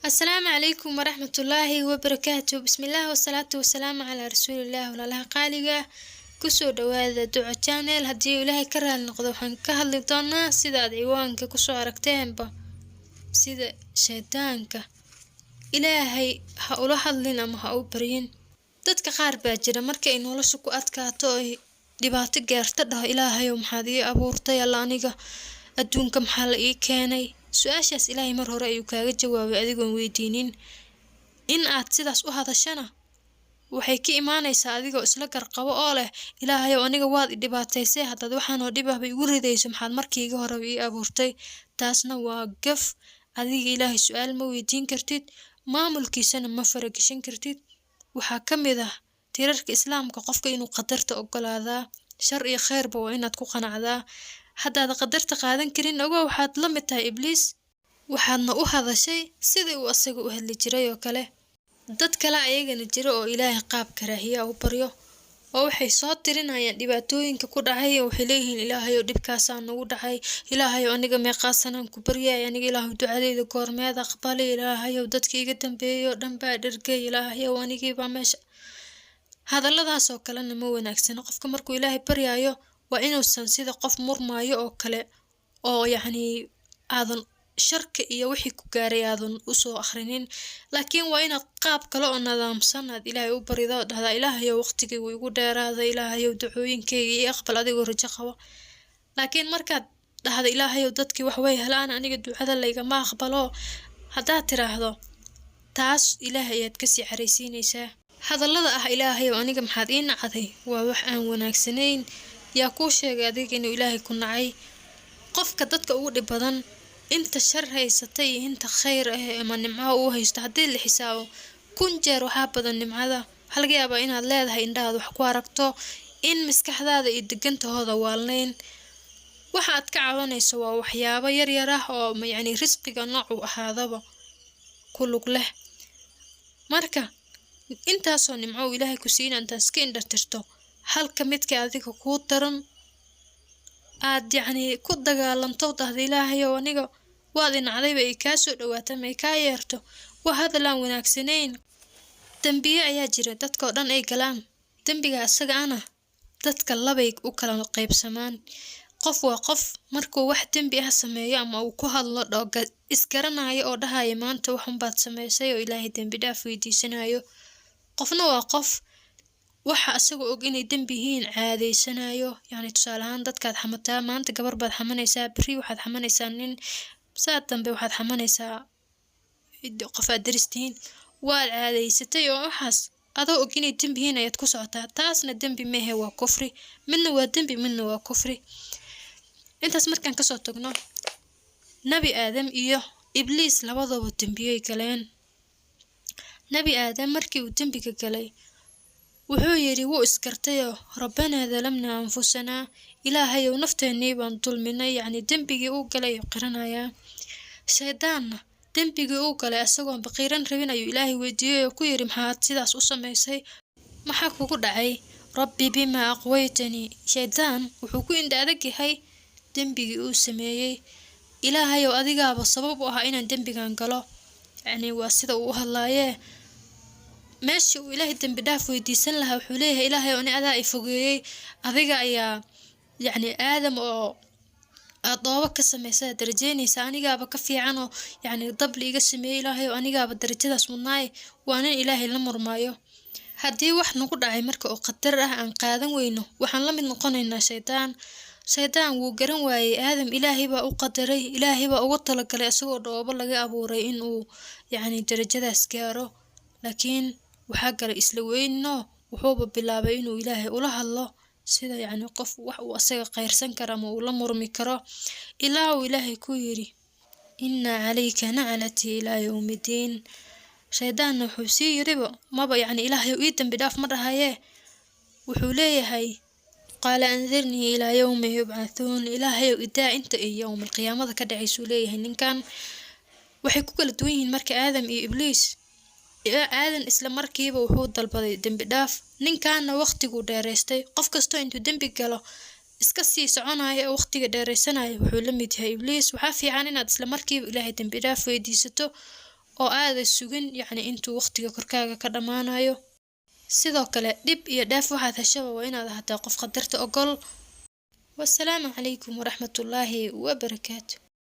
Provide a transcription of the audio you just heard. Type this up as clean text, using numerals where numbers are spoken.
السلام عليكم ورحمة الله وبركاته. بسم الله والصلاة والسلام على رسول الله ولا قالقة كسو دواذا دعو channel هدي إلهي كرهال نقضو حن كهالي دونا سيدا عيوانك كسو عركتين با سيدا شيطانك إلهي هاولا حالين أما هاو برين دادك قار باجرة مركا إنو لسوكو أدكاتو ديباتي gaartadhaho ilaahayow maxaad ii abuurtay alla aniga adduunka maxaa la ii keenay su'aashaas ilaahay mar hore ayuu kaaga jawaabay adigoon weydiinin in aad sidaas u hadashana waxay ka imaanaysaa adigoo isla garqabo oo leh ilaahayow aniga waad i dhibaataysay haddaad waxaan oo dhibahba igu ridayso maxaad markii iga hore ii abuurtay taasna waa gaf adiga ilaahay su'aal ma weydiin kartid maamulkiisana ma faragashan kartid waxaa ka mid ah tiirarka islaamka qofka inuu qadarta ogolaadaa shar iyo khayrba waa inaad ku qanacdaa haddaad qadarta qaadan karin ogow waxaad la mid tahay ibliis waxaadna u hadashay sidii uu asaga u hadli jiray oo kale dad kale ayagana jira oo ilaahay qaab karaahiya u baryo oo waxay soo tirinayaan dhibaatooyinka ku dhacay oo waxay leeyihiin ilaahayow dhibkaasaa nagu dhacay ilaahayow aniga meeqaasanaan ku baryay aniga ilaahu ducadeyda goormeed aqbali ilaahayow dadka iga dambeeyo dhan baa dhergay ilaahayow anigiibaa meesha hadalladaas oo kalena ma wanaagsana qofka markuu ilaahay baryayo waa inuusan sida qof murmaayo oo kale oo aadan sharka iyo wixii ku gaaray aadan u soo akhrinin laakiin waa inaad qaab kale oo nidaamsan aad ilaahay u barido oo dhahdaa ilaahayow waqtigaygu igu dheeraaday ilaahayow ducooyinkayga iyo aqbal adigoo rajo qabo laakiin markaad dhahda ilaahayow dadkii wax way helaan aniga ducada laygama aqbalo haddaad tiraahdo taas ilaahay ayaad kasii xaraysiinaysaa hadallada ah ilaahayow aniga maxaad ii nacday waa wax aan wanaagsanayn yaa kuu sheegay adiga inuu ilaahay ku nacay qofka dadka ugu dhib badan inta shar haysatay iyo inta khayr ah ama nimco uu haysto haddii la xisaabo 1000 jeer waxaa badan nimcada waxaa laga yaabaa inaad leedahay indhahaad wax ku aragto in maskaxdaada iyo degantahooda waalnayn waxa aad ka cabanayso waa waxyaabo yaryar ah oo risqiga nooc uu ahaadaba ku lug leh marka intaasoo nimco ilaahay ku siin intaad iska indhatirto halka midka adiga kuu daran aad ku dagaalanto dahda ilaahayow aniga waad inacdayba ay kaa soo dhawaata ma ay kaa yeerto waa hadalaan wanaagsanayn dambiye ayaa jira dadkoo dhan ay galaan dambiga asaga ana dadka labay u kala qaybsamaan qof waa qof markuu wax dambi ah sameeyo ama uu ku hadlo dhooga isgaranayo oo dhahaya maanta waxun baad samaysay oo ilaahay dambi dhaaf weydiisanayo qofna waa qof waxa asaga og inay dambi yihiin caadeysanayo tusaale ahaan dadkaad xamataa maanta gabar baad xamanaysaa biri waxaad xamanaysaa nin saad dambe waxaad xamanaysaa qof aad daristiin waad caadeysatay oo waxaas adoo og inay dambi yihiin ayaad ku socotaa taasna dambi mehe waa kufri midna waa dambi midna waa kufri intaas markaan kasoo tagno nabi aadam iyo ibliis labadaba dambiyay galeen nabi aadam markii uu dambiga galay wuxuu yiri wuu iskartayo rabbanaa dalamna anfusanaa ilaahayow nafteennii baan dulminay dambigii uu galay qiranaya shaydaanna dambigii uu galay asagoon baqiiran rabin ayuu ilaahay weydiiyay oo ku yiri maxaad sidaas u samaysay maxaa kugu dhacay rabbi bima aqwaytani shaydaan wuxuu ku indha adag yahay dambigii uu sameeyay ilaahayow adigaaba sabab u ah inaan dambigan galo waa sida uu hadlaayee meeshii uu ilaahay dambi dhaaf weydiisan lahaa wuxuu leeyahay ilaahay oo adaa ay fogeeyay adiga ayaa aadam oo adooba ka sameysay darajeynaysa anigaaba ka fiican oo dabli iga sameeyay ilaahay oo anigaaba darajadaas mudnaay waa in ilaahay la murmaayo haddii wax nagu dhacay marka oo qadar ah aan qaadan weyno waxaan la mid noqonaynaa shaydaan wuu garan waayay aadam ilaahay baa u qadaray ilaahay baa ugu talagalay asagoo dhoobo laga abuuray in uu darajadaas gaaro laakiin waxaa galay isla weyno wuxuuba bilaabay inuu ilaahay ula hadlo sida qof wax uu asaga qayrsan karo ama uu la murmi karo ilaa uu ilaahay ku yiri inna calayka naclati ilaa yawmidiin shaydaanna wuxuu sii yiriba maba ilaahay ii dambi dhaaf ma dhahaye wuxuu leeyahay qaala anzirnii ilaa yawmi yubcathuun ilaahayow idaa inta iyo yawmal qiyaamada ka dhacaysuu leeyahay ninkan waxay ku kala duwan yihiin marka aadam iyo ibliis aadan isla markiiba wuxuu dalbaday dambi dhaaf ninkaana waqtigu dheereystay qof kasto intuu dambi galo iska sii soconayo waqtiga dheereysanayo wuxuu la mid yahay ibliis waxaa fiican inaad isla markiiba ilaahay dambi dhaaf weydiisato oo aaday sugin yacni intuu waqtiga korkaaga ka dhamaanayo. sidoo kale dhib iyo dhaaf waxaad heshaba waa inaad ahaataa qof qadarta ogol. wassalaamu calaykum waraxmatullaahi wabarakaatu.